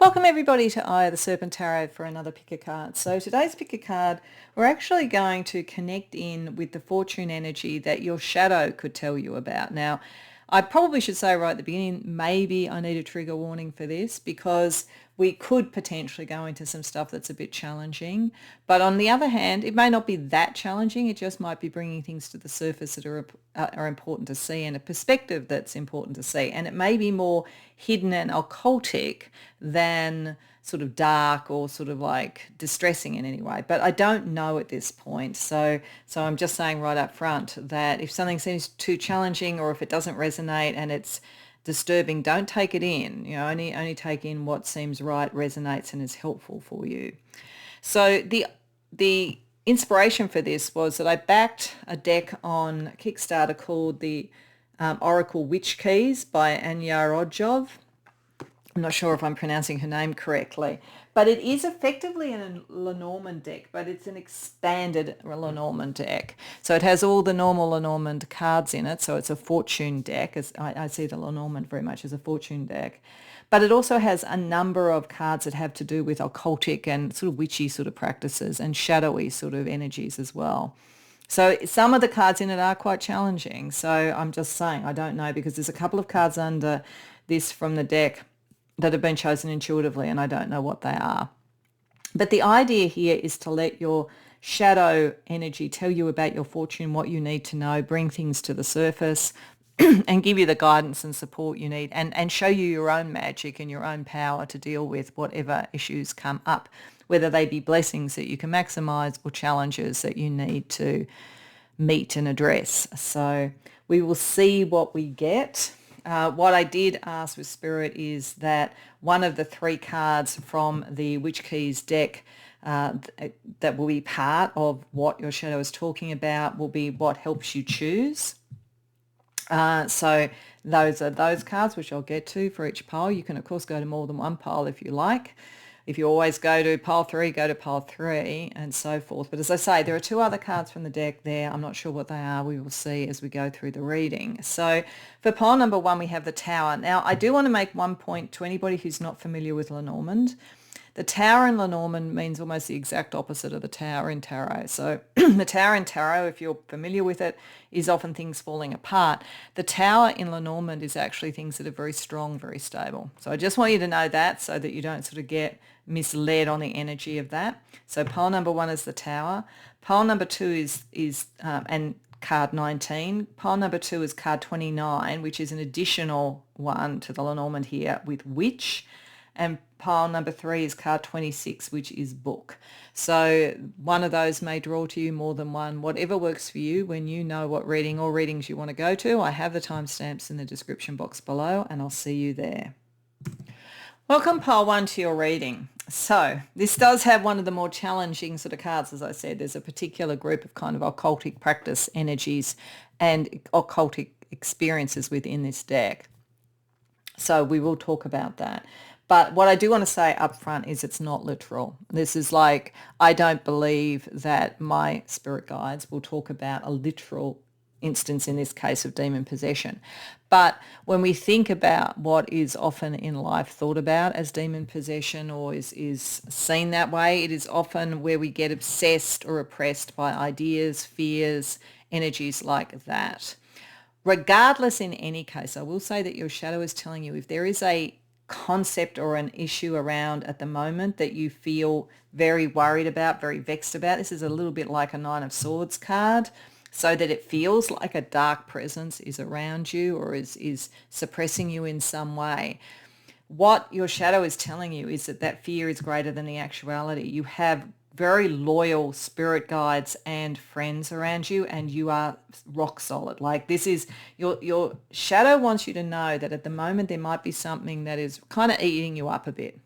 Welcome everybody to Eye of the Serpent Tarot for another pick a card. So today's pick a card, we're actually going to connect in with the fortune energy that your shadow could tell you about. Now, I probably should say right at the beginning, maybe I need a trigger warning for this because we could potentially go into some stuff that's a bit challenging. But on the other hand, it may not be that challenging. It just might be bringing things to the surface that are important to see and a perspective that's important to see. And it may be more hidden and occultic than sort of dark or sort of like distressing in any way. But I don't know at this point. So I'm just saying right up front that if something seems too challenging or if it doesn't resonate and it's disturbing, don't take it in. You know, only take in what seems right, resonates, and is helpful for you. So the inspiration for this was that I backed a deck on Kickstarter called the Oracle Witch Keys by Anya Rodjov. I'm not sure if I'm pronouncing her name correctly, but it is effectively a Lenormand deck, but it's an expanded Lenormand deck. So it has all the normal Lenormand cards in it. So it's a fortune deck. As I see the Lenormand very much as a fortune deck. But it also has a number of cards that have to do with occultic and sort of witchy sort of practices and shadowy sort of energies as well. So some of the cards in it are quite challenging. So I'm just saying, I don't know, because there's a couple of cards under this from the deck that have been chosen intuitively, and I don't know what they are. But the idea here is to let your shadow energy tell you about your fortune, what you need to know, bring things to the surface, and give you the guidance and support you need, and show you your own magic and your own power to deal with whatever issues come up, whether they be blessings that you can maximize or challenges that you need to meet and address. So we will see what we get. What I did ask with Spirit is that one of the three cards from the Witch Keys deck that will be part of what your shadow is talking about will be what helps you choose. So those are those cards, which I'll get to for each pile. You can, of course, go to more than one pile if you like. If you always go to pile 3, go to pile 3 and so forth. But as I say, there are two other cards from the deck there. I'm not sure what they are. We will see as we go through the reading. So for pile number 1, we have the Tower. Now, I do want to make one point to anybody who's not familiar with Lenormand. The Tower in Lenormand means almost the exact opposite of the Tower in Tarot. So the Tower in Tarot, if you're familiar with it, is often things falling apart. The Tower in Lenormand is actually things that are very strong, very stable. So I just want you to know that so that you don't sort of get misled on the energy of that. So pile number 1 is the Tower. Pile number 2 is and card 19. Pile number 2 is card 29, which is an additional one to the Lenormand here with Witch. And pile number 3 is card 26, which is Book. So one of those may draw to you more than one. Whatever works for you when you know what reading or readings you want to go to. I have the timestamps in the description box below, and I'll see you there. Welcome, pile 1, to your reading. So this does have one of the more challenging sort of cards. As I said, there's a particular group of kind of occultic practice energies and occultic experiences within this deck. So we will talk about that. But what I do want to say up front is it's not literal. This is like, I don't believe that my spirit guides will talk about a literal instance in this case of demon possession. But when we think about what is often in life thought about as demon possession or is seen that way, it is often where we get obsessed or oppressed by ideas, fears, energies like that. Regardless, in any case, I will say that your shadow is telling you if there is a concept or an issue around at the moment that you feel very worried about, very vexed about. This is a little bit like a 9 of Swords card, so that it feels like a dark presence is around you or is suppressing you in some way. What your shadow is telling you is that fear is greater than the actuality. You have very loyal spirit guides and friends around you, and you are rock solid. Like, this is your shadow wants you to know that at the moment there might be something that is kind of eating you up a bit.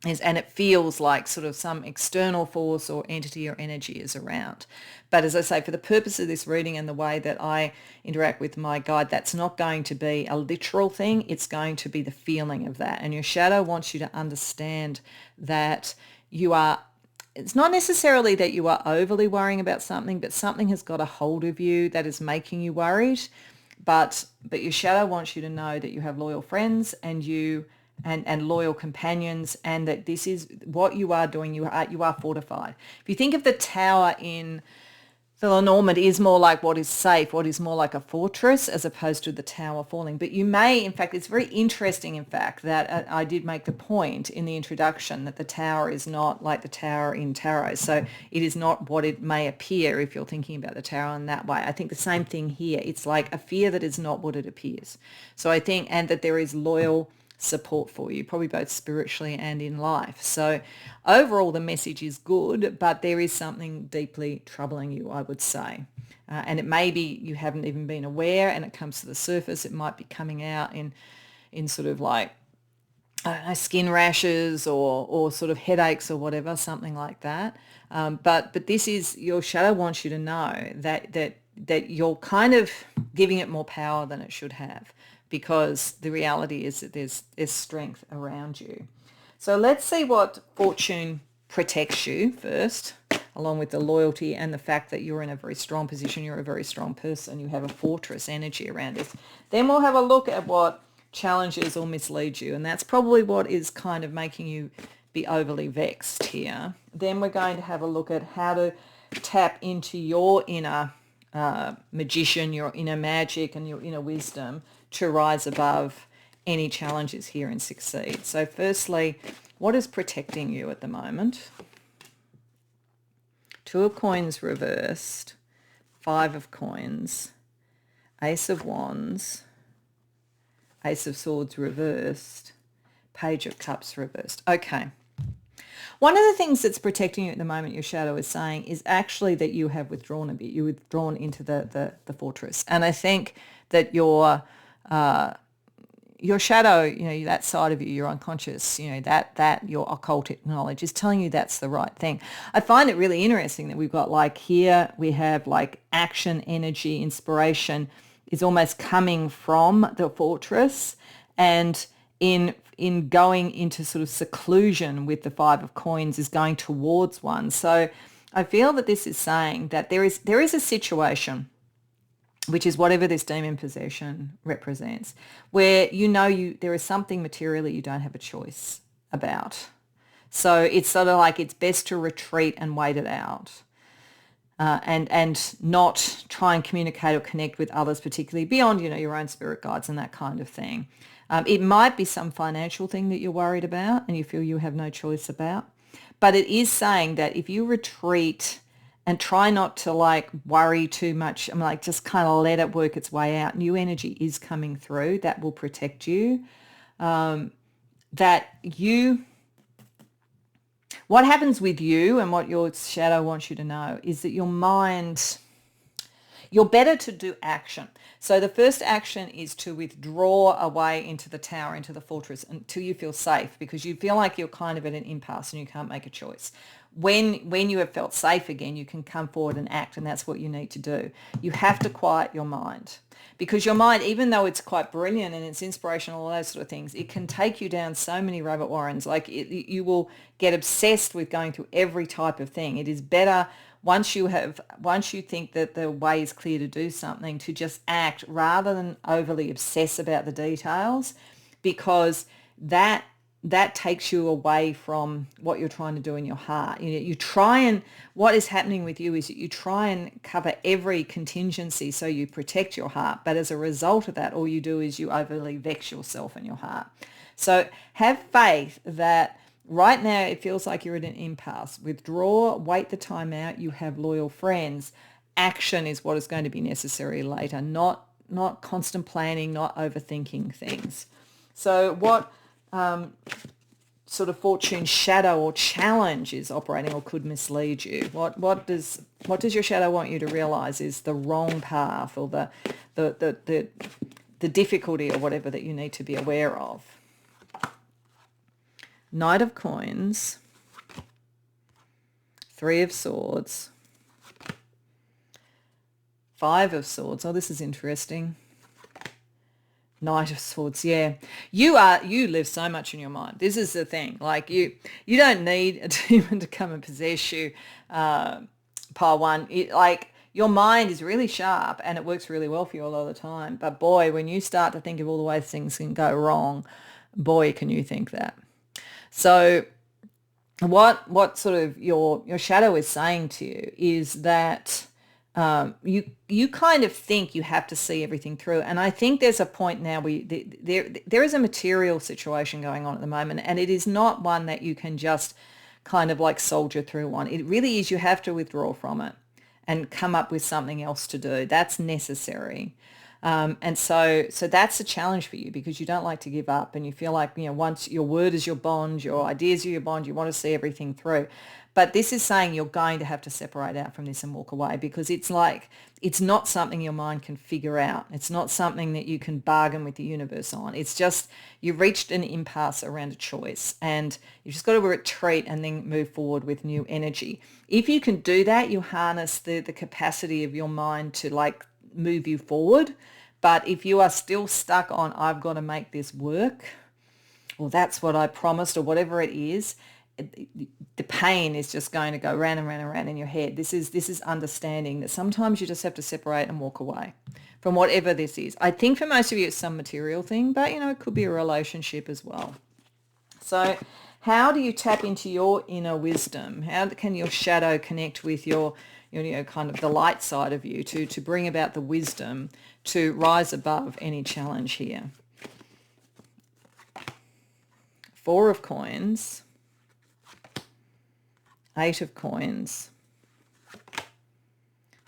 And it feels like sort of some external force or entity or energy is around. But as I say, for the purpose of this reading and the way that I interact with my guide, that's not going to be a literal thing. It's going to be the feeling of that. And your shadow wants you to understand that it's not necessarily that you are overly worrying about something, but something has got a hold of you that is making you worried. But your shadow wants you to know that you have loyal friends and you and loyal companions, and that this is what you are doing. You are fortified. If you think of the tower in the Lenormand, is more like what is safe, what is more like a fortress, as opposed to the tower falling. But you may, in fact, it's very interesting, in fact, that I did make the point in the introduction that the tower is not like the tower in tarot. So it is not what it may appear if you're thinking about the tower in that way. I think the same thing here. It's like a fear that is not what it appears. So I think, and that there is loyal support for you, probably both spiritually and in life. So overall, the message is good, but there is something deeply troubling you, I would say. And it may be you haven't even been aware, and it comes to the surface. It might be coming out in sort of like, I don't know, skin rashes or sort of headaches or whatever, something like that. But this is, your shadow wants you to know that you're kind of giving it more power than it should have, because the reality is that there's strength around you. So let's see what fortune protects you first, along with the loyalty and the fact that you're in a very strong position. You're a very strong person. You have a fortress energy around us. Then we'll have a look at what challenges or misleads you. And that's probably what is kind of making you be overly vexed here. Then we're going to have a look at how to tap into your inner magician, your inner magic and your inner wisdom to rise above any challenges here and succeed. So firstly, what is protecting you at the moment? Two of Coins reversed, Five of Coins, Ace of Wands, Ace of Swords reversed, Page of Cups reversed. Okay. One of the things that's protecting you at the moment, your shadow is saying, is actually that you have withdrawn a bit. You're withdrawn into the fortress. And I think that your shadow, that side of you, your unconscious, that your occult knowledge is telling you that's the right thing. I find it really interesting that we've got like here, we have like action, energy, inspiration is almost coming from the fortress, and in going into sort of seclusion with the Five of Coins is going towards one. So I feel that this is saying that there is a situation, which is whatever this demon possession represents, where there is something materially you don't have a choice about. So it's sort of like it's best to retreat and wait it out, and not try and communicate or connect with others, particularly beyond your own spirit guides and that kind of thing. It might be some financial thing that you're worried about and you feel you have no choice about, but it is saying that if you retreat and try not to like worry too much, just kind of let it work its way out, new energy is coming through that will protect you. What happens with you and what your shadow wants you to know is that your mind, you're better to do action. So the first action is to withdraw away into the tower, into the fortress, until you feel safe, because you feel like you're kind of at an impasse and you can't make a choice. When you have felt safe again, you can come forward and act, and that's what you need to do. You have to quiet your mind, because your mind, even though it's quite brilliant and it's inspirational, all those sort of things, it can take you down so many rabbit warrens. Like you will get obsessed with going through every type of thing. It is better once you think that the way is clear to do something, to just act rather than overly obsess about the details, because that takes you away from what you're trying to do in your heart. You try, and what is happening with you is that you try and cover every contingency so you protect your heart. But as a result of that, all you do is you overly vex yourself and your heart. So have faith that right now it feels like you're at an impasse. Withdraw, wait the time out. You have loyal friends. Action is what is going to be necessary later, not constant planning, not overthinking things. So what sort of fortune shadow or challenge is operating or could mislead you? What does your shadow want you to realize is the wrong path, or the difficulty or whatever that you need to be aware of? Knight of Coins, Three of Swords, Five of Swords. Oh, this is interesting. Knight of Swords, yeah. You live so much in your mind. This is the thing. Like you don't need a demon to come and possess you, pile one. Your mind is really sharp and it works really well for you a lot of the time. But boy, when you start to think of all the ways things can go wrong, Boy, can you think that. So what sort of your shadow is saying to you is that you kind of think you have to see everything through. And I think there's a point now where there is a material situation going on at the moment, and it is not one that you can just kind of like soldier through on. It really is, you have to withdraw from it and come up with something else to do. That's necessary. And so that's a challenge for you, because you don't like to give up, and you feel like, once your word is your bond, your ideas are your bond, you want to see everything through. But this is saying you're going to have to separate out from this and walk away, because it's like, it's not something your mind can figure out. It's not something that you can bargain with the universe on. It's just, you've reached an impasse around a choice, and you've just got to retreat and then move forward with new energy. If you can do that, you harness the capacity of your mind to like move you forward. But if you are still stuck on, I've got to make this work, or that's what I promised, or whatever it is, the pain is just going to go round and round and round in your head. This is understanding that sometimes you just have to separate and walk away from whatever this is. I think for most of you it's some material thing, but it could be a relationship as well. So how do you tap into your inner wisdom? How can your shadow connect with your kind of the light side of you to bring about the wisdom to rise above any challenge here? 4 of coins, 8 of coins,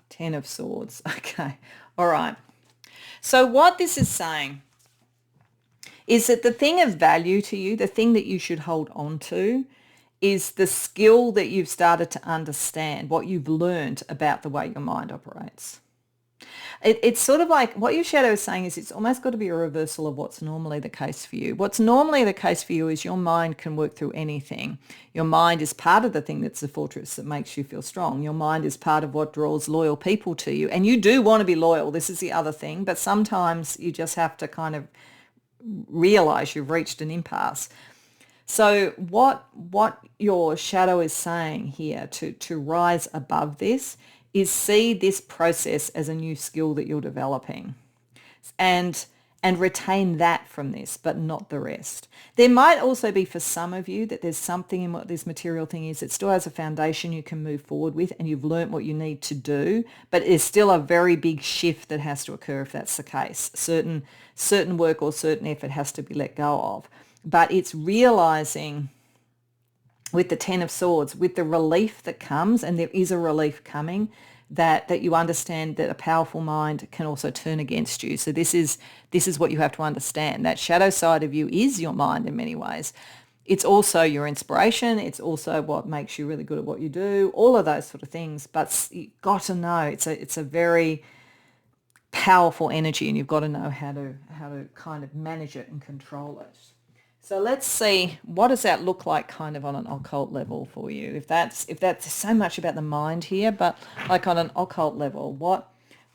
10 of swords. Okay, all right. So what this is saying is that the thing of value to you, the thing that you should hold on to, is the skill that you've started to understand, what you've learned about the way your mind operates. It's sort of like what your shadow is saying is it's almost got to be a reversal of what's normally the case for you. What's normally the case for you is your mind can work through anything. Your mind is part of the thing that's the fortress that makes you feel strong. Your mind is part of what draws loyal people to you. And you do want to be loyal. This is the other thing. But sometimes you just have to kind of realize you've reached an impasse. So what your shadow is saying here to rise above this is see this process as a new skill that you're developing, and retain that from this, but not the rest. There might also be for some of you that there's something in what this material thing is that still has a foundation you can move forward with, and you've learnt what you need to do, but there's still a very big shift that has to occur if that's the case. Certain work or certain effort has to be let go of. But it's realizing with the 10 of swords, with the relief that comes, and there is a relief coming, that you understand that a powerful mind can also turn against you. So this is what you have to understand. That shadow side of you is your mind in many ways. It's also your inspiration. It's also what makes you really good at what you do, all of those sort of things. But you've got to know it's a very powerful energy, and you've got to know how to kind of manage it and control it. So let's see, what does that look like kind of on an occult level for you? If that's so much about the mind here, but like on an occult level, what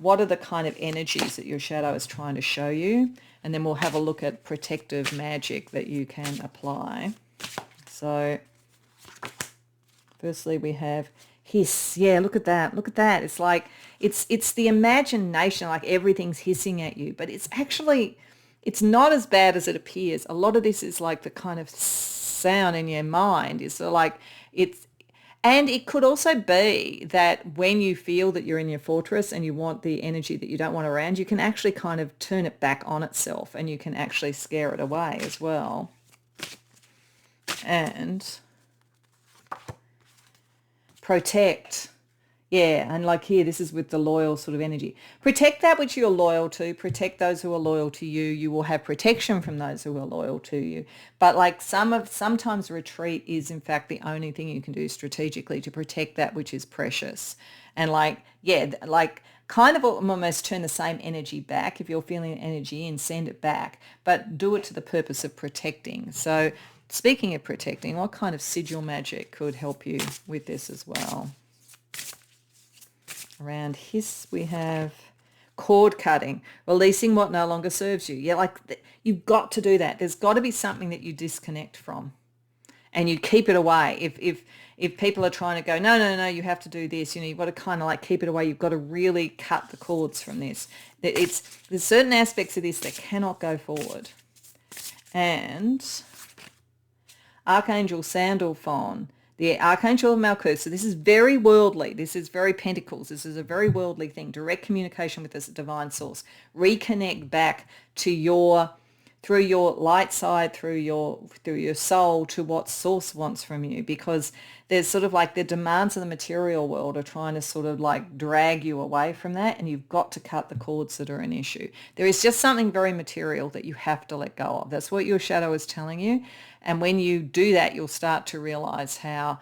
are the kind of energies that your shadow is trying to show you? And then we'll have a look at protective magic that you can apply. So firstly we have hiss. Yeah, look at that. Look at that. It's like, it's the imagination, like everything's hissing at you, but it's actually, it's not as bad as it appears. A lot of this is like the kind of sound in your mind is like and it could also be that when you feel that you're in your fortress and you want the energy that you don't want around, you can actually kind of turn it back on itself, and you can actually scare it away as well. And protect. Yeah, and like here, this is with the loyal sort of energy. Protect that which you're loyal to. Protect those who are loyal to you. You will have protection from those who are loyal to you. But like sometimes retreat is in fact the only thing you can do strategically to protect that which is precious. And like, yeah, like kind of almost turn the same energy back. If you're feeling energy, and send it back, but do it to the purpose of protecting. So speaking of protecting, what kind of sigil magic could help you with this as well? Around hiss, we have cord cutting, releasing what no longer serves you. Yeah, like you've got to do that. There's got to be something that you disconnect from, and you keep it away. If people are trying to go, no, you have to do this, you've got to kind of like keep it away. You've got to really cut the cords from this. There's certain aspects of this that cannot go forward. and Archangel Sandalphon, the Archangel of Malkuth. So this is very worldly. This is very Pentacles. This is a very worldly thing. Direct communication with this divine source. Reconnect back to through your light side, through your soul, to what source wants from you, because there's sort of like the demands of the material world are trying to sort of like drag you away from that, and you've got to cut the cords that are an issue. There is just something very material that you have to let go of. That's what your shadow is telling you. And when you do that, you'll start to realize how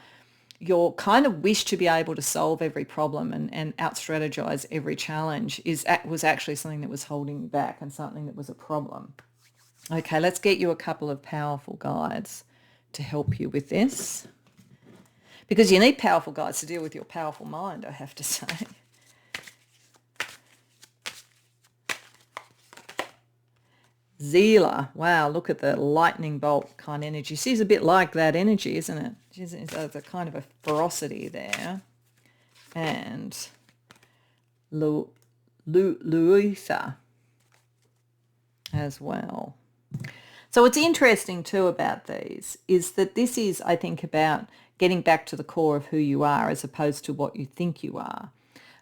your kind of wish to be able to solve every problem and out-strategize every challenge was actually something that was holding you back and something that was a problem. Okay, let's get you a couple of powerful guides to help you with this, because you need powerful guides to deal with your powerful mind, I have to say. Zila, wow, look at the lightning bolt kind of energy. She's a bit like that energy, isn't it? There's a kind of a ferocity there. And Luitha as well. So what's interesting too about these is that this is, I think, about getting back to the core of who you are as opposed to what you think you are.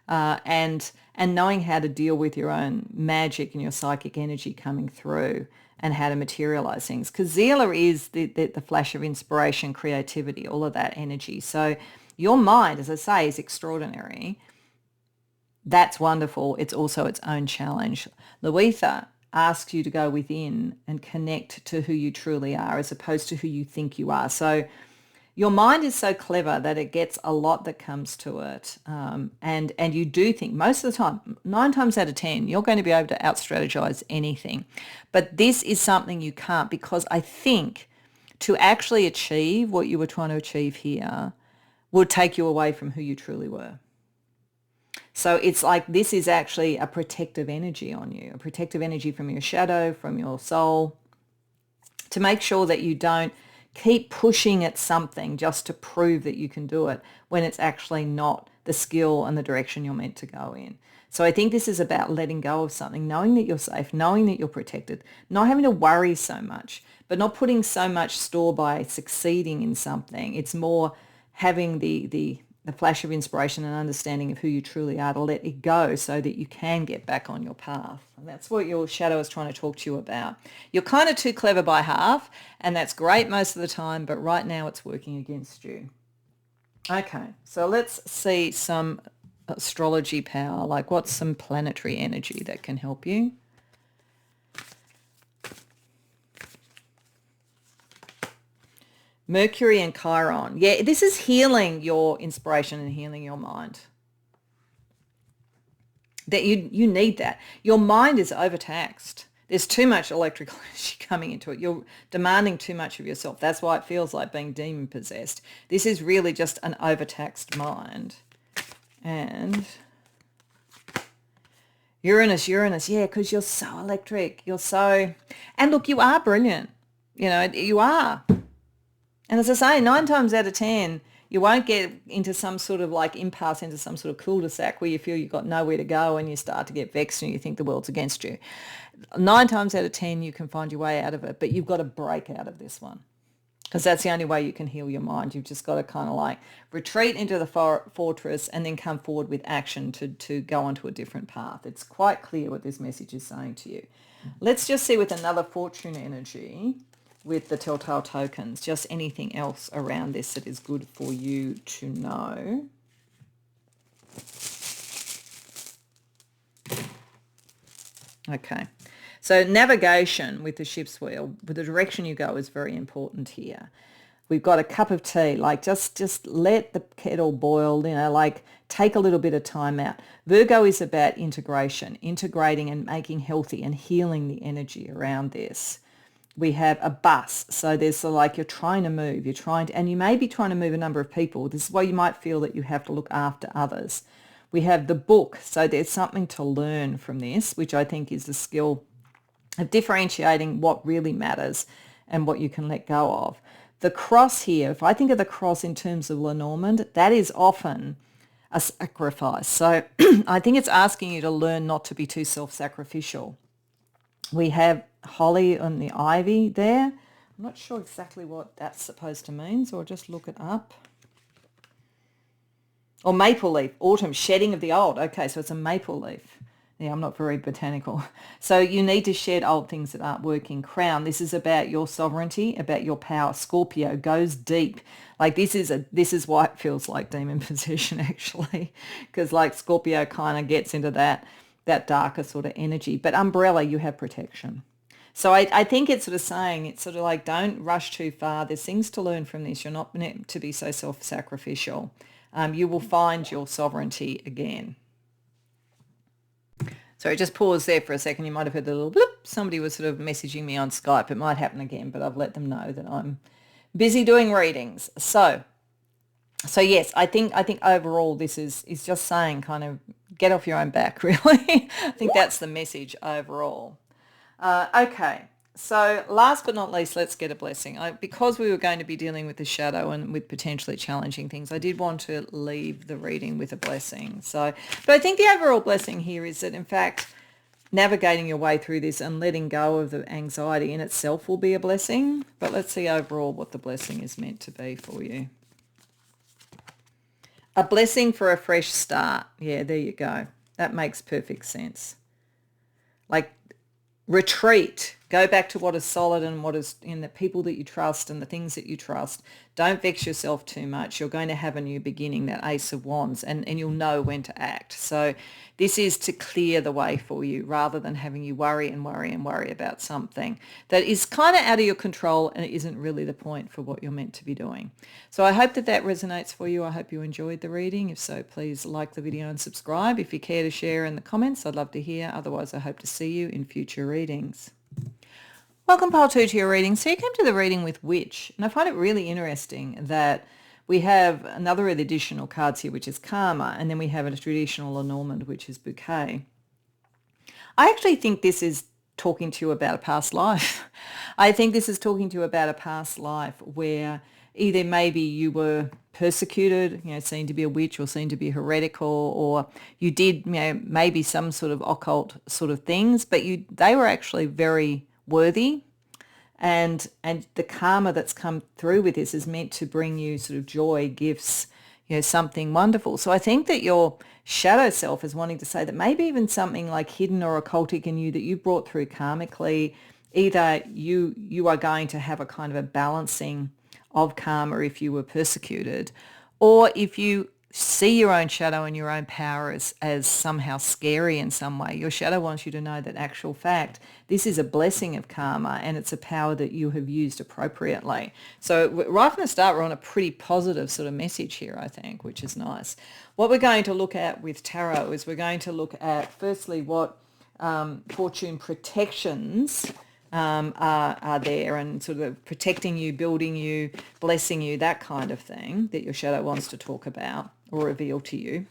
And knowing how to deal with your own magic and your psychic energy coming through and how to materialize things. Because Zila is the flash of inspiration, creativity, all of that energy. So your mind, as I say, is extraordinary. That's wonderful. It's also its own challenge. Luitha asks you to go within and connect to who you truly are as opposed to who you think you are. So your mind is so clever that it gets a lot that comes to it. And you do think most of the time, 9 times out of 10, you're going to be able to out-strategize anything. But this is something you can't, because I think to actually achieve what you were trying to achieve here would take you away from who you truly were. So it's like this is actually a protective energy on you, a protective energy from your shadow, from your soul, to make sure that you don't keep pushing at something just to prove that you can do it when it's actually not the skill and the direction you're meant to go in. So I think this is about letting go of something, knowing that you're safe, knowing that you're protected, not having to worry so much, but not putting so much store by succeeding in something. It's more having the flash of inspiration and understanding of who you truly are to let it go so that you can get back on your path. And that's what your shadow is trying to talk to you about. You're kind of too clever by half, and that's great most of the time, but right now it's working against you. Okay, so let's see some astrology power, like what's some planetary energy that can help you? Mercury and Chiron. Yeah, this is healing your inspiration and healing your mind. That you need that. Your mind is overtaxed. There's too much electrical energy coming into it. You're demanding too much of yourself. That's why it feels like being demon possessed. This is really just an overtaxed mind. And Uranus, yeah, because you're so electric. You're so, and look, you are brilliant. You know, you are. And as I say, 9 times out of 10, you won't get into some sort of like impasse, into some sort of cul-de-sac where you feel you've got nowhere to go and you start to get vexed and you think the world's against you. 9 times out of 10, you can find your way out of it, but you've got to break out of this one, because that's the only way you can heal your mind. You've just got to kind of like retreat into the fortress and then come forward with action to go onto a different path. It's quite clear what this message is saying to you. Let's just see with another fortune energy with the telltale tokens, just anything else around this that is good for you to know. Okay, so navigation with the ship's wheel, with the direction you go is very important here. We've got a cup of tea, like just let the kettle boil, you know, like take a little bit of time out. Virgo is about integration, integrating and making healthy and healing the energy around this. We have a bus, so there's sort of like you're trying to move, and you may be trying to move a number of people. This is why you might feel that you have to look after others. We have the book, so there's something to learn from this, which I think is the skill of differentiating what really matters and what you can let go of. The cross here, if I think of the cross in terms of Lenormand, that is often a sacrifice. So I think it's asking you to learn not to be too self-sacrificial. We have holly and the ivy there. I'm not sure exactly what that's supposed to mean, so I'll just look it up. Or maple leaf, autumn, shedding of the old. Okay, so it's a maple leaf. Yeah, I'm not very botanical. So you need to shed old things that aren't working. Crown, this is about your sovereignty, about your power. Scorpio goes deep. Like this is why it feels like demon possession actually, because like Scorpio kind of gets into that darker sort of energy. But umbrella, you have protection. So I think it's sort of saying, it's sort of like, don't rush too far. There's things to learn from this. You're not meant to be so self-sacrificial. You will find your sovereignty again. Sorry, just pause there for a second. You might have heard the little bloop. Somebody was sort of messaging me on Skype. It might happen again, but I've let them know that I'm busy doing readings. So yes, I think overall this is just saying kind of get off your own back, really. I think that's the message overall. Okay. So last but not least, let's get a blessing. Because we were going to be dealing with the shadow and with potentially challenging things, I did want to leave the reading with a blessing. But I think the overall blessing here is that, in fact, navigating your way through this and letting go of the anxiety in itself will be a blessing. But let's see overall what the blessing is meant to be for you. A blessing for a fresh start. Yeah, there you go. That makes perfect sense. Like, retreat. Go back to what is solid and what is in the people that you trust and the things that you trust. Don't vex yourself too much. You're going to have a new beginning, that Ace of Wands, and you'll know when to act. So this is to clear the way for you rather than having you worry and worry and worry about something that is kind of out of your control and it isn't really the point for what you're meant to be doing. So I hope that resonates for you. I hope you enjoyed the reading. If so, please like the video and subscribe. If you care to share in the comments, I'd love to hear. Otherwise, I hope to see you in future readings. Welcome, Pile 2, to your reading. So you came to the reading with Witch, and I find it really interesting that we have another of the additional cards here, which is Karma, and then we have a traditional Lenormand, which is Bouquet. I actually think this is talking to you about a past life. I think this is talking to you about a past life where either maybe you were persecuted, seen to be a witch or seen to be heretical, or you did, maybe some sort of occult sort of things, but they were actually very worthy, and the karma that's come through with this is meant to bring you sort of joy, gifts, something wonderful. So I think that your shadow self is wanting to say that maybe even something like hidden or occultic in you that you brought through karmically, either you are going to have a kind of a balancing of karma if you were persecuted, or if you see your own shadow and your own power as somehow scary in some way. Your shadow wants you to know that actual fact, this is a blessing of karma and it's a power that you have used appropriately. So right from the start, we're on a pretty positive sort of message here, I think, which is nice. What we're going to look at with tarot is we're going to look at, firstly, what fortune protections are there and sort of protecting you, building you, blessing you, that kind of thing that your shadow wants to talk about or reveal to you.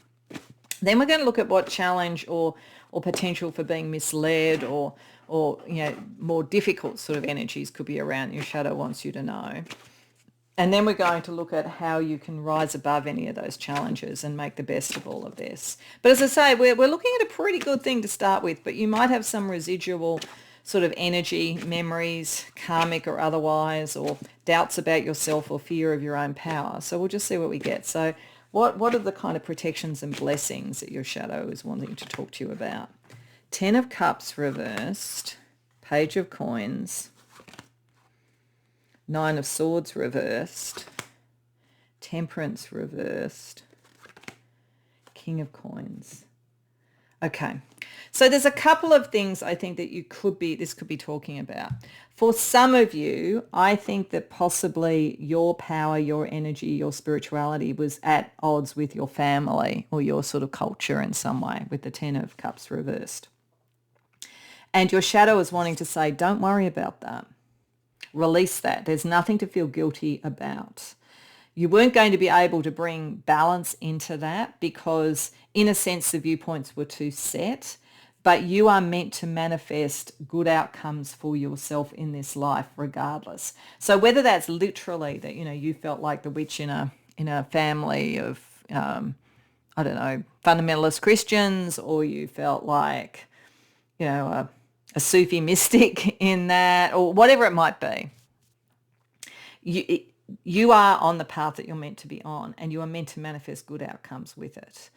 Then we're going to look at what challenge or potential for being misled or more difficult sort of energies could be around your shadow wants you to know. And then we're going to look at how you can rise above any of those challenges and make the best of all of this. But as I say, we're looking at a pretty good thing to start with, but you might have some residual sort of energy, memories, karmic or otherwise, or doubts about yourself or fear of your own power. So we'll just see what we get. So what are the kind of protections and blessings that your shadow is wanting to talk to you about? 10 of Cups reversed, Page of Coins, 9 of Swords reversed, Temperance reversed, King of Coins. Okay, so there's a couple of things I think that this could be talking about. For some of you, I think that possibly your power, your energy, your spirituality was at odds with your family or your sort of culture in some way with the 10 of Cups reversed. And your shadow is wanting to say, don't worry about that. Release that. There's nothing to feel guilty about. You weren't going to be able to bring balance into that because, in a sense, the viewpoints were too set, but you are meant to manifest good outcomes for yourself in this life regardless. So whether that's literally that, you felt like the witch in a family of, fundamentalist Christians, or you felt like, a Sufi mystic in that, or whatever it might be. You are on the path that you're meant to be on, and you are meant to manifest good outcomes with it.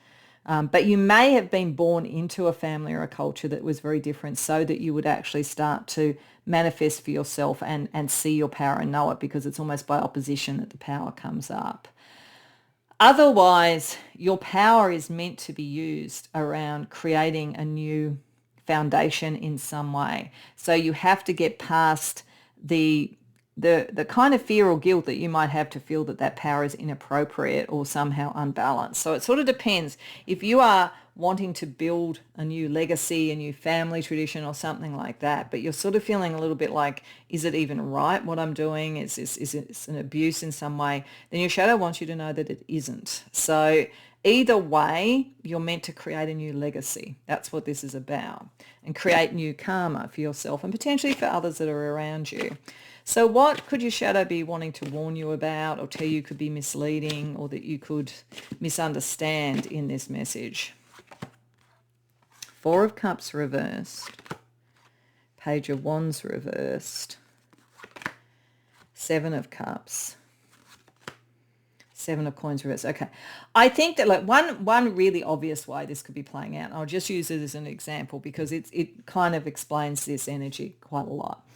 But you may have been born into a family or a culture that was very different, so that you would actually start to manifest for yourself and see your power and know it, because it's almost by opposition that the power comes up. Otherwise, your power is meant to be used around creating a new foundation in some way. So you have to get past the kind of fear or guilt that you might have to feel that power is inappropriate or somehow unbalanced. So it sort of depends. If you are wanting to build a new legacy, a new family tradition or something like that, but you're sort of feeling a little bit like, is it even right what I'm doing? Is it an abuse in some way? Then your shadow wants you to know that it isn't. So either way, you're meant to create a new legacy. That's what this is about. And create new karma for yourself and potentially for others that are around you. So what could your shadow be wanting to warn you about or tell you could be misleading or that you could misunderstand in this message? Four of Cups reversed. Page of Wands reversed. Seven of Cups. Seven of Coins reversed. Okay. I think that one really obvious way this could be playing out, and I'll just use it as an example because it kind of explains this energy quite a lot.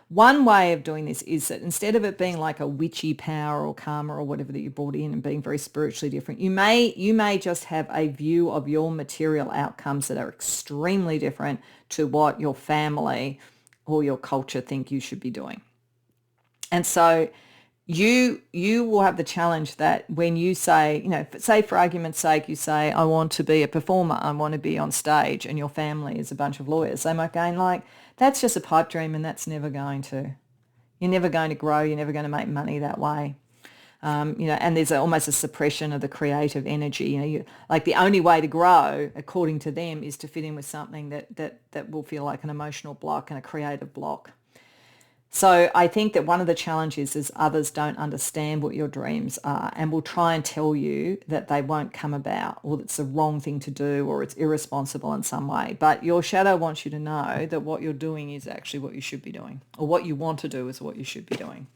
One way of doing this is that instead of it being like a witchy power or karma or whatever that you brought in and being very spiritually different, you may just have a view of your material outcomes that are extremely different to what your family or your culture think you should be doing. And so you will have the challenge that when you say, say for argument's sake, you say, I want to be a performer, I want to be on stage, and your family is a bunch of lawyers, they might go like, that's just a pipe dream and you're never going to grow, you're never going to make money that way. And there's almost a suppression of the creative energy. Like the only way to grow, according to them, is to fit in with something that will feel like an emotional block and a creative block. So I think that one of the challenges is others don't understand what your dreams are and will try and tell you that they won't come about or that it's the wrong thing to do or it's irresponsible in some way. But your shadow wants you to know that what you're doing is actually what you should be doing, or what you want to do is what you should be doing.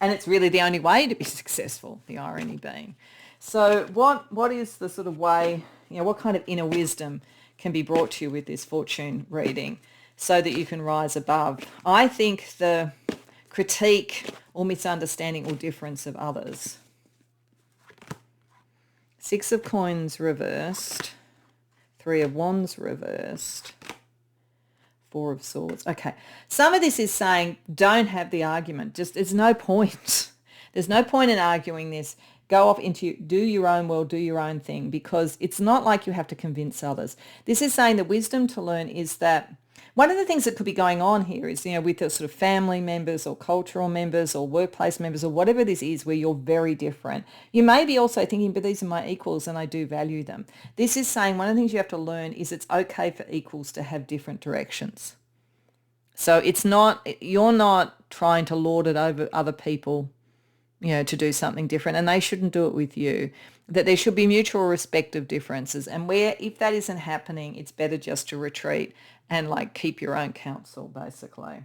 And it's really the only way to be successful, the irony being. So what is the sort of way, what kind of inner wisdom can be brought to you with this fortune reading so that you can rise above, I think, the critique or misunderstanding or difference of others? Six of Coins reversed. Three of Wands reversed. Four of Swords. Okay. Some of this is saying don't have the argument. Just there's no point. There's no point in arguing this. Go off do your own world, do your own thing, because it's not like you have to convince others. This is saying the wisdom to learn is that one of the things that could be going on here is, with the sort of family members or cultural members or workplace members or whatever this is where you're very different. You may be also thinking, but these are my equals and I do value them. This is saying one of the things you have to learn is it's okay for equals to have different directions. So you're not trying to lord it over other people, to do something different, and they shouldn't do it with you. That there should be mutual respect of differences, and if that isn't happening, it's better just to retreat and keep your own counsel, basically.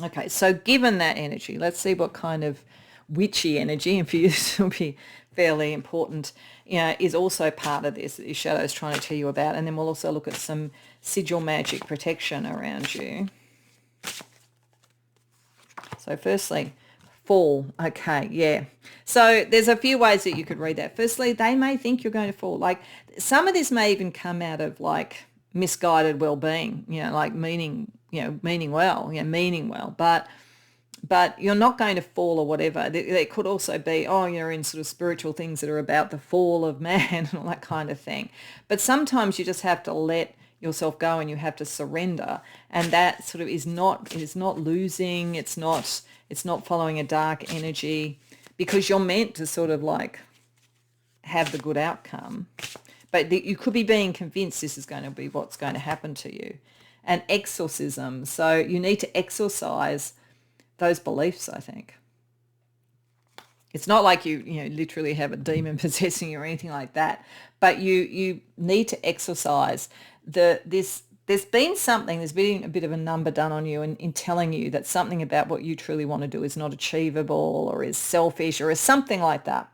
Okay, so given that energy, let's see what kind of witchy energy, and for you this will be fairly important, is also part of this that your shadow is trying to tell you about, and then we'll also look at some sigil magic protection around you. So firstly, fall. Okay, yeah. So there's a few ways that you could read that. Firstly, they may think you're going to fall. Some of this may even come out of misguided well-being, meaning well, but you're not going to fall or whatever. There could also be, you're in sort of spiritual things that are about the fall of man and all that kind of thing. But sometimes you just have to let yourself go and you have to surrender, and that sort of is not losing. It's not following a dark energy, because you're meant to sort of have the good outcome. But you could be being convinced this is going to be what's going to happen to you. And exorcism. So you need to exorcise those beliefs, I think. It's not like you literally have a demon possessing you or anything like that. But you need to exorcise this there's been something, there's been a bit of a number done on you in telling you that something about what you truly want to do is not achievable or is selfish or is something like that.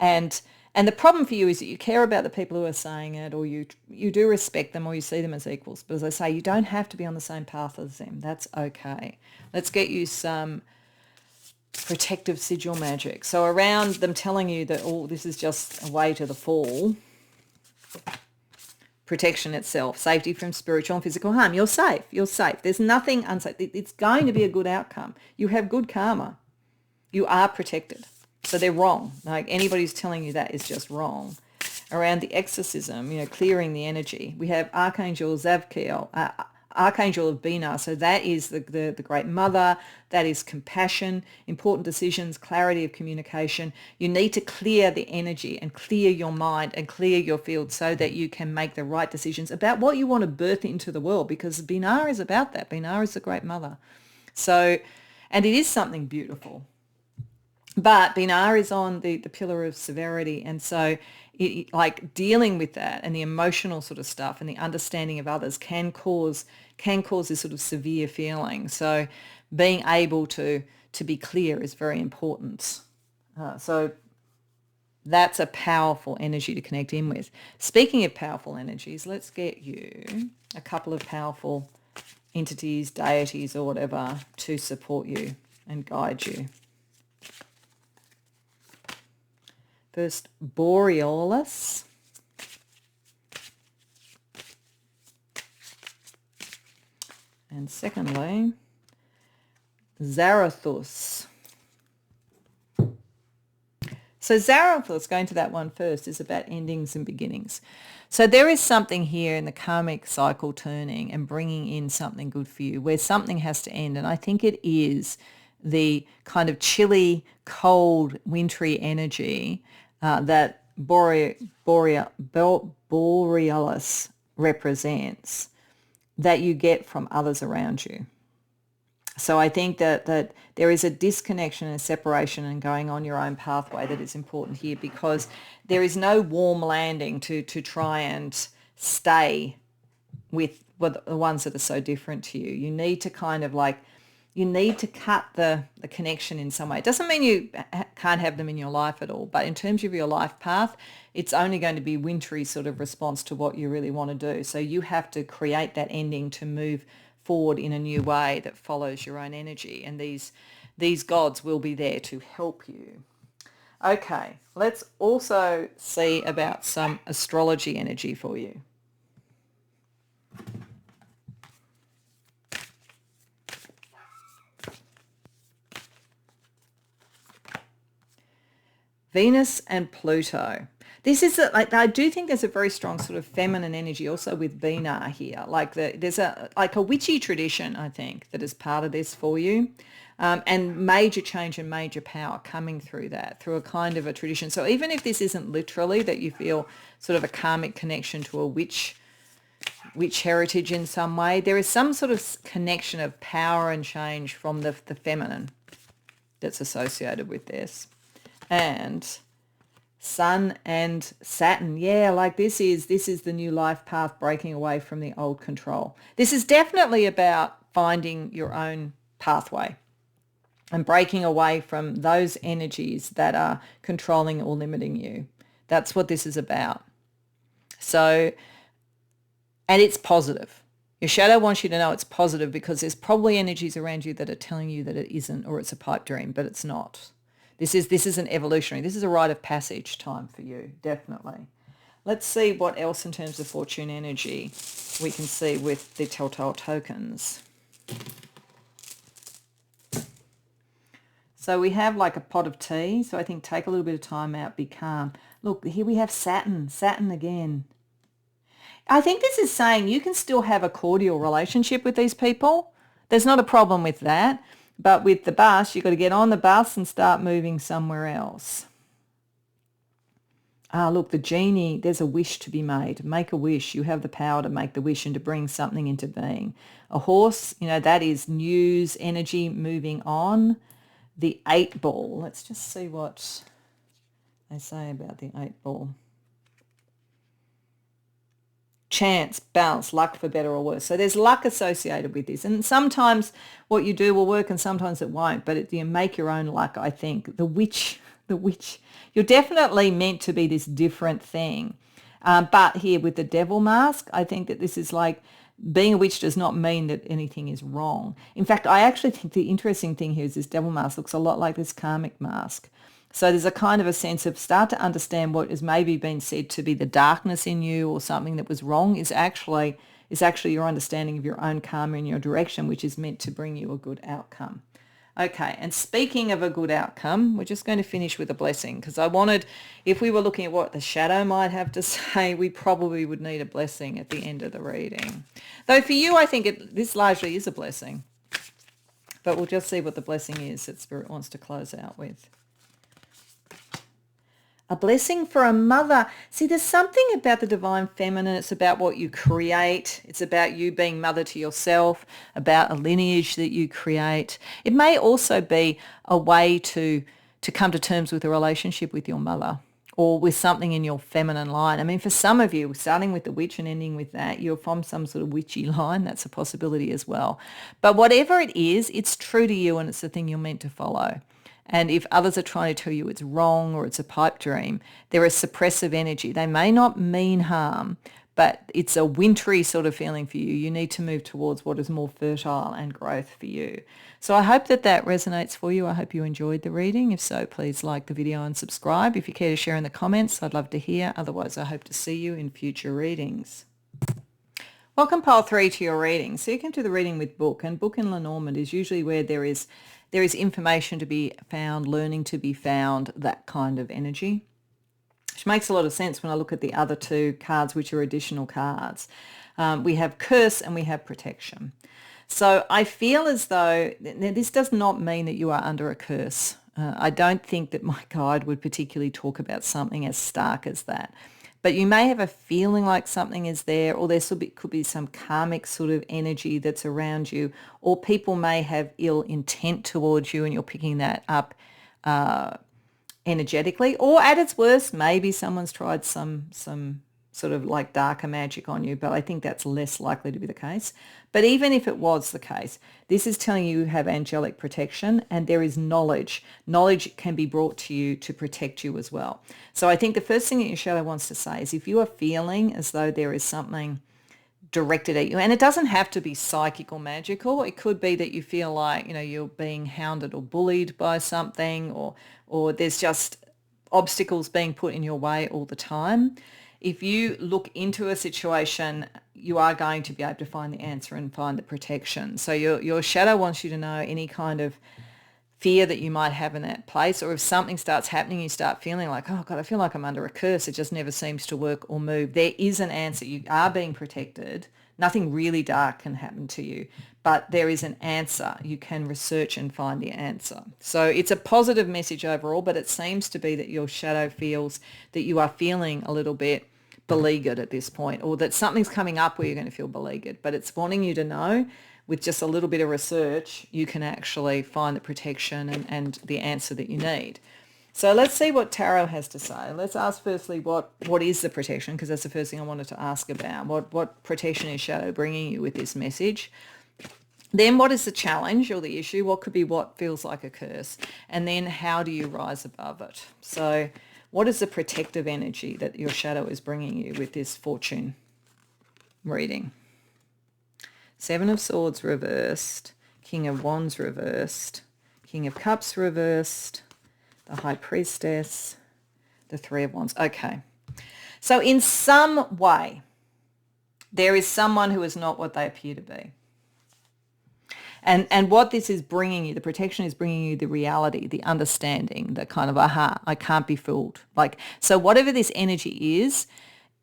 And the problem for you is that you care about the people who are saying it, or you do respect them, or you see them as equals. But as I say, you don't have to be on the same path as them. That's okay. Let's get you some protective sigil magic. So around them telling you that, oh, this is just a way to the fall, protection itself, safety from spiritual and physical harm. You're safe. You're safe. There's nothing unsafe. It's going to be a good outcome. You have good karma. You are protected. So they're wrong. Like, anybody who's telling you that is just wrong. Around the exorcism, clearing the energy, we have Archangel Zavkiel, Archangel of Binah. So that is the Great Mother. That is compassion, important decisions, clarity of communication. You need to clear the energy and clear your mind and clear your field so that you can make the right decisions about what you want to birth into the world, because Binah is about that. Binah is the Great Mother. So, and it is something beautiful. But Binah is on the pillar of severity, and so like dealing with that and the emotional sort of stuff and the understanding of others can cause this sort of severe feeling. So being able to be clear is very important. So that's a powerful energy to connect in with. Speaking of powerful energies, let's get you a couple of powerful entities, deities or whatever to support you and guide you. First, Borealis. And secondly, Zarathus. So Zarathus, going to that one first, is about endings and beginnings. So there is something here in the karmic cycle turning and bringing in something good for you, where something has to end. And I think it is the kind of chilly, cold, wintry energy that Borealis represents, that you get from others around you. So I think that there is a disconnection and a separation and going on your own pathway that is important here, because there is no warm landing to try and stay with the ones that are so different to you. You need to kind of you need to cut the connection in some way. It doesn't mean you can't have them in your life at all, but in terms of your life path, it's only going to be wintry sort of response to what you really want to do. So you have to create that ending to move forward in a new way that follows your own energy, and these gods will be there to help you. Okay, let's also see about some astrology energy for you. Venus and Pluto. This is I do think there's a very strong sort of feminine energy also with Binah here. There's a witchy tradition, I think, that is part of this for you, and major change and major power coming through that, through a kind of a tradition. So even if this isn't literally that you feel sort of a karmic connection to a witch heritage in some way, there is some sort of connection of power and change from the feminine that's associated with this. And Sun and Saturn, this is the new life path, breaking away from the old control. This is definitely about finding your own pathway and breaking away from those energies that are controlling or limiting you. That's what this is about. So, and it's positive. Your shadow wants you to know it's positive, because there's probably energies around you that are telling you that it isn't, or it's a pipe dream, but it's not. This is an evolutionary. This is a rite of passage time for you, definitely. Let's see what else in terms of fortune energy we can see with the telltale tokens. So we have like a pot of tea. So I think take a little bit of time out, be calm. Look, here we have Saturn again. I think this is saying you can still have a cordial relationship with these people. There's not a problem with that. But with the bus, you've got to get on the bus and start moving somewhere else. Look, the genie, there's a wish to be made. Make a wish. You have the power to make the wish and to bring something into being. A horse, that is news, energy, moving on. The 8 ball. Let's just see what they say about the 8 ball. chance, balance, luck for better or worse. So there's luck associated with this. And sometimes what you do will work and sometimes it won't, but you make your own luck, I think. The witch, you're definitely meant to be this different thing. But here with the devil mask, I think that this is like being a witch does not mean that anything is wrong. In fact, I actually think the interesting thing here is this devil mask looks a lot like this karmic mask. So there's a kind of a sense of start to understand what has maybe been said to be the darkness in you or something that was wrong is actually your understanding of your own karma in your direction, which is meant to bring you a good outcome. Okay, and speaking of a good outcome, we're just going to finish with a blessing because I wanted, if we were looking at what the shadow might have to say, we probably would need a blessing at the end of the reading. Though for you, I think this largely is a blessing, but we'll just see what the blessing is that Spirit wants to close out with. A blessing for a mother. See, there's something about the divine feminine. It's about what you create. It's about you being mother to yourself, about a lineage that you create. It may also be a way to come to terms with a relationship with your mother or with something in your feminine line. I mean, for some of you, starting with the witch and ending with that, you're from some sort of witchy line. That's a possibility as well. But whatever it is, it's true to you and it's the thing you're meant to follow. And if others are trying to tell you it's wrong or it's a pipe dream, they're a suppressive energy. They may not mean harm, but it's a wintry sort of feeling for you. You need to move towards what is more fertile and growth for you. So I hope that resonates for you. I hope you enjoyed the reading. If so, please like the video and subscribe. If you care to share in the comments, I'd love to hear. Otherwise, I hope to see you in future readings. Welcome pile 3 to your reading. So you come to the reading with book, and book in Lenormand is usually where there is information to be found, learning to be found, that kind of energy, which makes a lot of sense when I look at the other two cards, which are additional cards. We have curse and we have protection. So I feel as though this does not mean that you are under a curse. I don't think that my guide would particularly talk about something as stark as that. But you may have a feeling like something is there, or there could be some karmic sort of energy that's around you, or people may have ill intent towards you and you're picking that up energetically. Or at its worst, maybe someone's tried some sort of like darker magic on you, but I think that's less likely to be the case. But even if it was the case, this is telling you have angelic protection and there is knowledge. Knowledge can be brought to you to protect you as well. So I think the first thing that your shadow wants to say is if you are feeling as though there is something directed at you, and it doesn't have to be psychic or magical, it could be that you feel like, you're being hounded or bullied by something, or there's just obstacles being put in your way all the time. If you look into a situation, you are going to be able to find the answer and find the protection. So your shadow wants you to know any kind of fear that you might have in that place, or if something starts happening, you start feeling like, oh God, I feel like I'm under a curse. It just never seems to work or move. There is an answer. You are being protected. Nothing really dark can happen to you, but there is an answer. You can research and find the answer. So it's a positive message overall, but it seems to be that your shadow feels that you are feeling a little bit beleaguered at this point, or that something's coming up where you're going to feel beleaguered, but it's wanting you to know with just a little bit of research, you can actually find the protection and the answer that you need. So let's see what Tarot has to say. Let's ask firstly, what is the protection? Because that's the first thing I wanted to ask about. What protection is Shadow bringing you with this message? Then what is the challenge or the issue? What could be what feels like a curse? And then how do you rise above it? So what is the protective energy that your shadow is bringing you with this fortune reading? 7 of Swords reversed, King of Wands reversed, King of Cups reversed, the High Priestess, the 3 of Wands. Okay. So in some way, there is someone who is not what they appear to be. And what this is bringing you, the protection is bringing you the reality, the understanding, the kind of, aha, I can't be fooled. So whatever this energy is,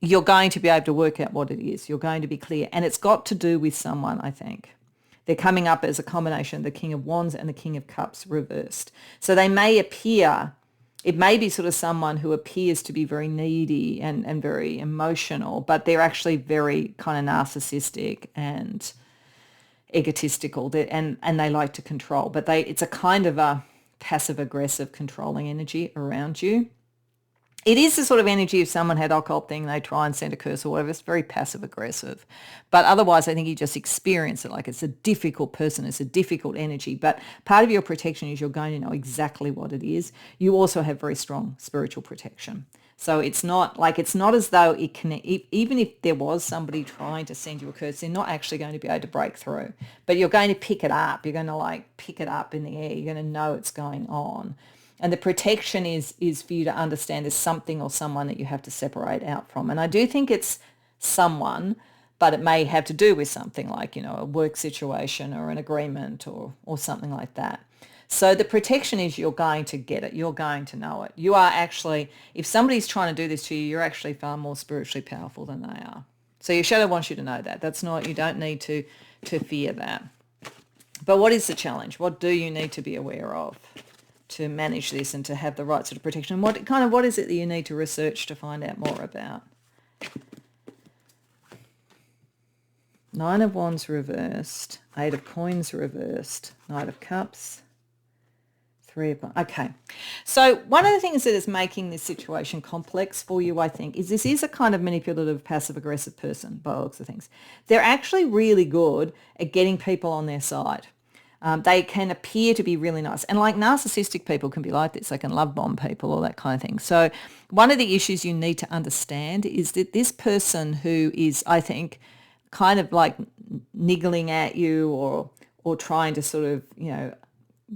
you're going to be able to work out what it is. You're going to be clear. And it's got to do with someone, I think. They're coming up as a combination of the King of Wands and the King of Cups reversed. So they may appear, it may be sort of someone who appears to be very needy and very emotional, but they're actually very kind of narcissistic and egotistical, and they like to control. But it's a kind of a passive-aggressive controlling energy around you. It is the sort of energy if someone had occult thing, they try and send a curse or whatever. It's very passive aggressive. But otherwise, I think you just experience it like it's a difficult person. It's a difficult energy. But part of your protection is you're going to know exactly what it is. You also have very strong spiritual protection. So it's not as though it can, even if there was somebody trying to send you a curse, they're not actually going to be able to break through. But you're going to pick it up. You're going to like pick it up in the air. You're going to know it's going on. And the protection is for you to understand there's something or someone that you have to separate out from. And I do think it's someone, but it may have to do with something like, a work situation or an agreement or something like that. So the protection is you're going to get it. You're going to know it. You are actually, if somebody's trying to do this to you, you're actually far more spiritually powerful than they are. So your shadow wants you to know that. That's not, you don't need to fear that. But what is the challenge? What do you need to be aware of to manage this and to have the right sort of protection? What is it that you need to research to find out more about? Nine of Wands reversed, Eight of Coins reversed, Knight of Cups, Three of Wands. Okay. So one of the things that is making this situation complex for you, I think, is this is a kind of manipulative, passive-aggressive person by the looks of things. They're actually really good at getting people on their side. They can appear to be really nice. And like narcissistic people can be like this. They can love bomb people, all that kind of thing. So one of the issues you need to understand is that this person who is, I think, kind of like niggling at you or trying to sort of,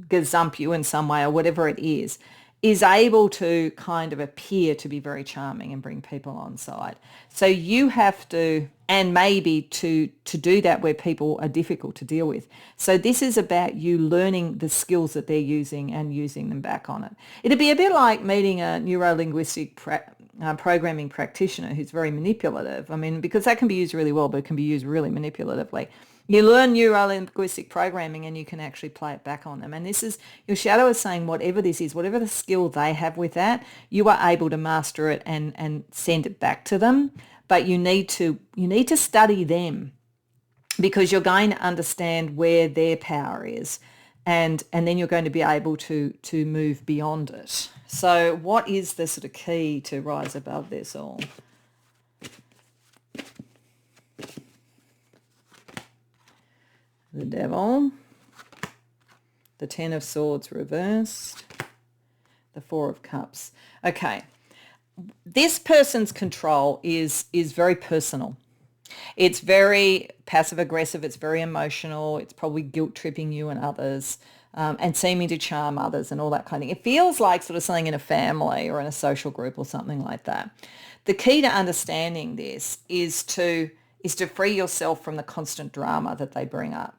gazump you in some way or whatever it is able to kind of appear to be very charming and bring people on side. So you have to, and maybe to do that where people are difficult to deal with. So this is about you learning the skills that they're using and using them back on it. It'd be a bit like meeting a neuro-linguistic programming practitioner who's very manipulative. I mean, because that can be used really well, but it can be used really manipulatively. You learn neuro-linguistic programming and you can actually play it back on them. And this is, your shadow is saying whatever this is, whatever the skill they have with that, you are able to master it and send it back to them. But you need to study them because you're going to understand where their power is. And then you're going to be able to move beyond it. So what is the sort of key to rise above this all? The Devil, the Ten of Swords reversed, the Four of Cups. Okay, this person's control is very personal. It's very passive-aggressive. It's very emotional. It's probably guilt-tripping you and others and seeming to charm others and all that kind of thing. It feels like sort of something in a family or in a social group or something like that. The key to understanding this is to free yourself from the constant drama that they bring up.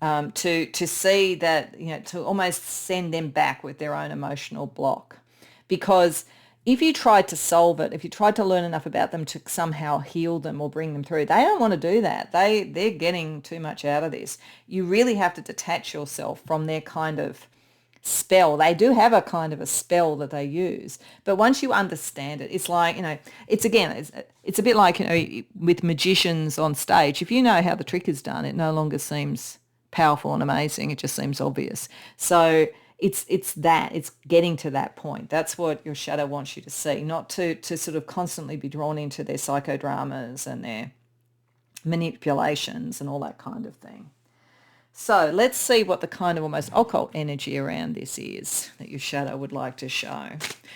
To see that, to almost send them back with their own emotional block. Because if you tried to solve it, if you tried to learn enough about them to somehow heal them or bring them through, they don't want to do that. They're getting too much out of this. You really have to detach yourself from their kind of spell. They do have a kind of a spell that they use. But once you understand it, it's like, it's a bit like, with magicians on stage. If you know how the trick is done, it no longer seems powerful and amazing. It just seems obvious. So it's getting to that point. That's what your shadow wants you to see, not to sort of constantly be drawn into their psychodramas and their manipulations and all that kind of thing. So let's see what the kind of almost occult energy around this is that your shadow would like to show.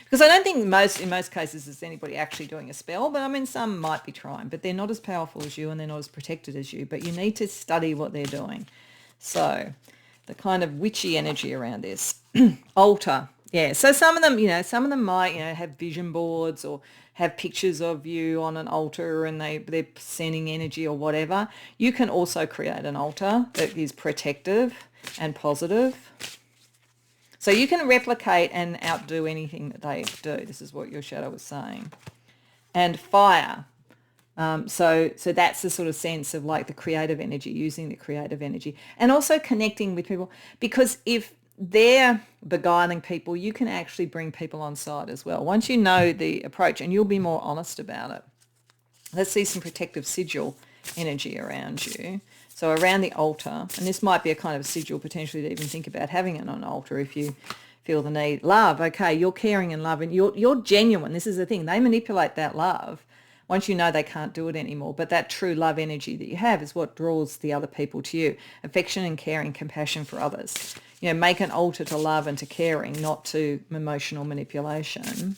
Because I don't think in most cases is anybody actually doing a spell, but I mean some might be trying, but they're not as powerful as you and they're not as protected as you, but you need to study what they're doing. So the kind of witchy energy around this. Altar. Yeah. So some of them might, have vision boards or have pictures of you on an altar and they're sending energy or whatever. You can also create an altar that is protective and positive. So you can replicate and outdo anything that they do. This is what your shadow was saying. And fire. So that's the sort of sense of like the creative energy, using the creative energy and also connecting with people, because if they're beguiling people, you can actually bring people on side as well. Once you know the approach and you'll be more honest about it. Let's see some protective sigil energy around you. So around the altar, and this might be a kind of sigil potentially to even think about having it on an altar if you feel the need. Love, okay, you're caring and loving. You're genuine. This is the thing. They manipulate that love once you know they can't do it anymore. But that true love energy that you have is what draws the other people to you. Affection and caring, compassion for others. You know, make an altar to love and to caring, not to emotional manipulation.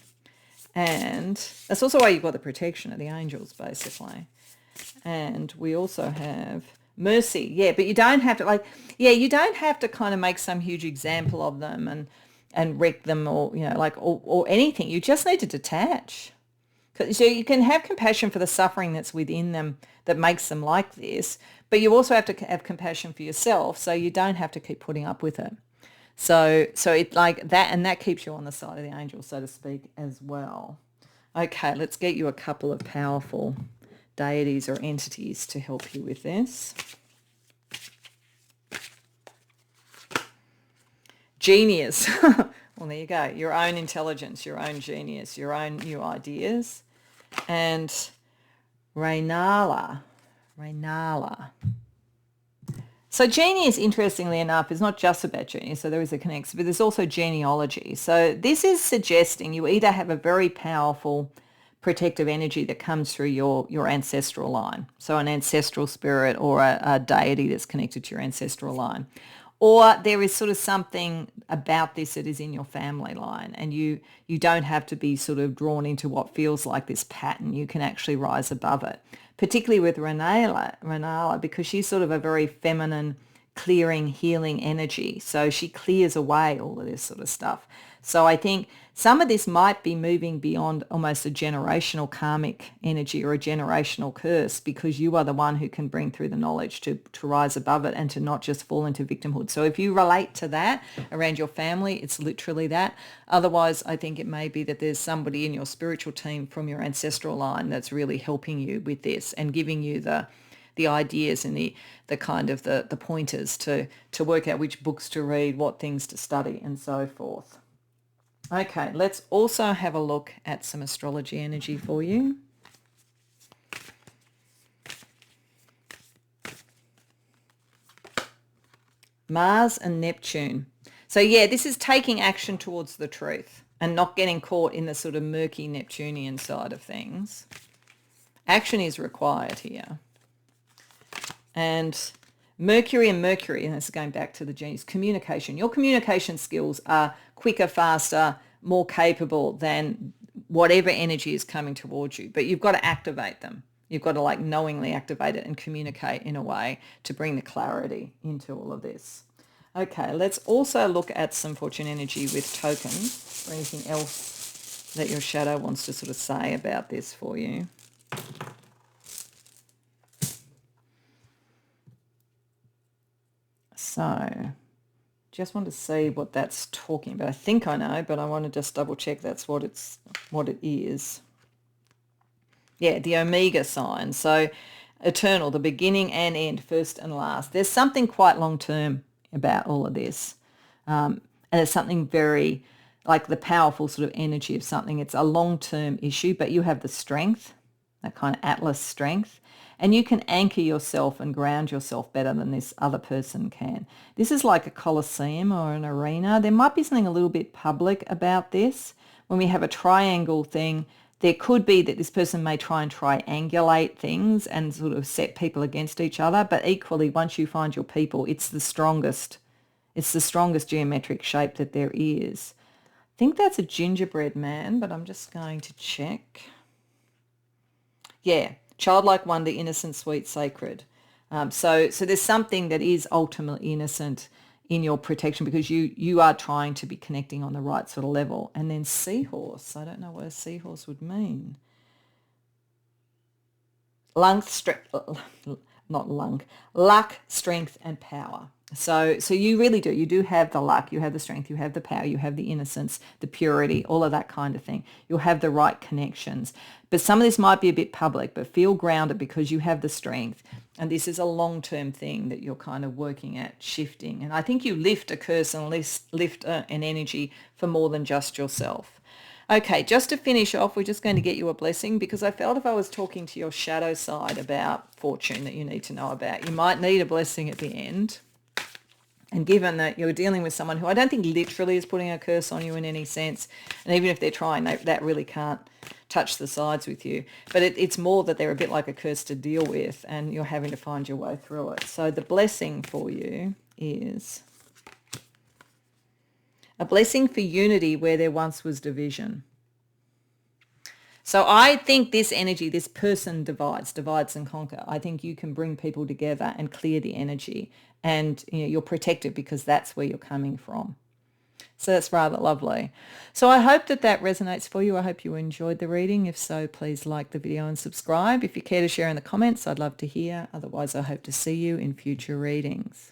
And that's also why you've got the protection of the angels, basically. And we also have mercy. Yeah, but you don't have to you don't have to kind of make some huge example of them and wreck them or, or anything. You just need to detach. So you can have compassion for the suffering that's within them that makes them like this, but you also have to have compassion for yourself so you don't have to keep putting up with it. So it like that, and that keeps you on the side of the angel, so to speak, as well. Okay, let's get you a couple of powerful deities or entities to help you with this. Genius. Well, there you go. Your own intelligence, your own genius, your own new ideas. And Rainala. So genius, interestingly enough, is not just about genius, so there is a connection, but there's also genealogy. So this is suggesting you either have a very powerful protective energy that comes through your ancestral line, so an ancestral spirit or a deity that's connected to your ancestral line. Or there is sort of something about this that is in your family line, and you don't have to be sort of drawn into what feels like this pattern. You can actually rise above it, particularly with Renala, because she's sort of a very feminine, clearing, healing energy. So she clears away all of this sort of stuff. So I think some of this might be moving beyond almost a generational karmic energy or a generational curse, because you are the one who can bring through the knowledge to rise above it and to not just fall into victimhood. So if you relate to that around your family, it's literally that. Otherwise, I think it may be that there's somebody in your spiritual team from your ancestral line that's really helping you with this and giving you the ideas and the kind of the pointers to work out which books to read, what things to study, and so forth. Okay, let's also have a look at some astrology energy for you. Mars and Neptune. So yeah, this is taking action towards the truth and not getting caught in the sort of murky Neptunian side of things. Action is required here. And Mercury, and this is going back to the genius, communication. Your communication skills are quicker, faster, more capable than whatever energy is coming towards you. But you've got to activate them. You've got to knowingly activate it and communicate in a way to bring the clarity into all of this. Okay, let's also look at some fortune energy with tokens or anything else that your shadow wants to sort of say about this for you. So just want to see what that's talking about. I think I know, but I want to just double check that's what it is. Yeah, the Omega sign. So eternal, the beginning and end, first and last. There's something quite long-term about all of this. And it's something very like the powerful sort of energy of something. It's a long-term issue, but you have the strength, that kind of Atlas strength. And you can anchor yourself and ground yourself better than this other person can. This is like a coliseum or an arena. There might be something a little bit public about this. When we have a triangle thing, there could be that this person may try and triangulate things and sort of set people against each other. But equally, once you find your people, it's the strongest geometric shape that there is. I think that's a gingerbread man, but I'm just going to check. Yeah. Childlike wonder, innocent, sweet, sacred. So there's something that is ultimately innocent in your protection because you are trying to be connecting on the right sort of level. And then seahorse. I don't know what a seahorse would mean. Luck, strength, and power. So you really do. You do have the luck, you have the strength, you have the power, you have the innocence, the purity, all of that kind of thing. You'll have the right connections. But some of this might be a bit public, but feel grounded because you have the strength. And this is a long-term thing that you're kind of working at shifting. And I think you lift a curse and lift an energy for more than just yourself. Okay, just to finish off, we're just going to get you a blessing because I felt if I was talking to your shadow side about fortune that you need to know about, you might need a blessing at the end. And given that you're dealing with someone who I don't think literally is putting a curse on you in any sense, and even if they're trying, that really can't touch the sides with you. But it's more that they're a bit like a curse to deal with, and you're having to find your way through it. So the blessing for you is a blessing for unity where there once was division. So I think this energy, this person divides and conquer. I think you can bring people together and clear the energy, and you're protected because that's where you're coming from. So that's rather lovely. So I hope that resonates for you. I hope you enjoyed the reading. If so, please like the video and subscribe. If you care to share in the comments, I'd love to hear. Otherwise, I hope to see you in future readings.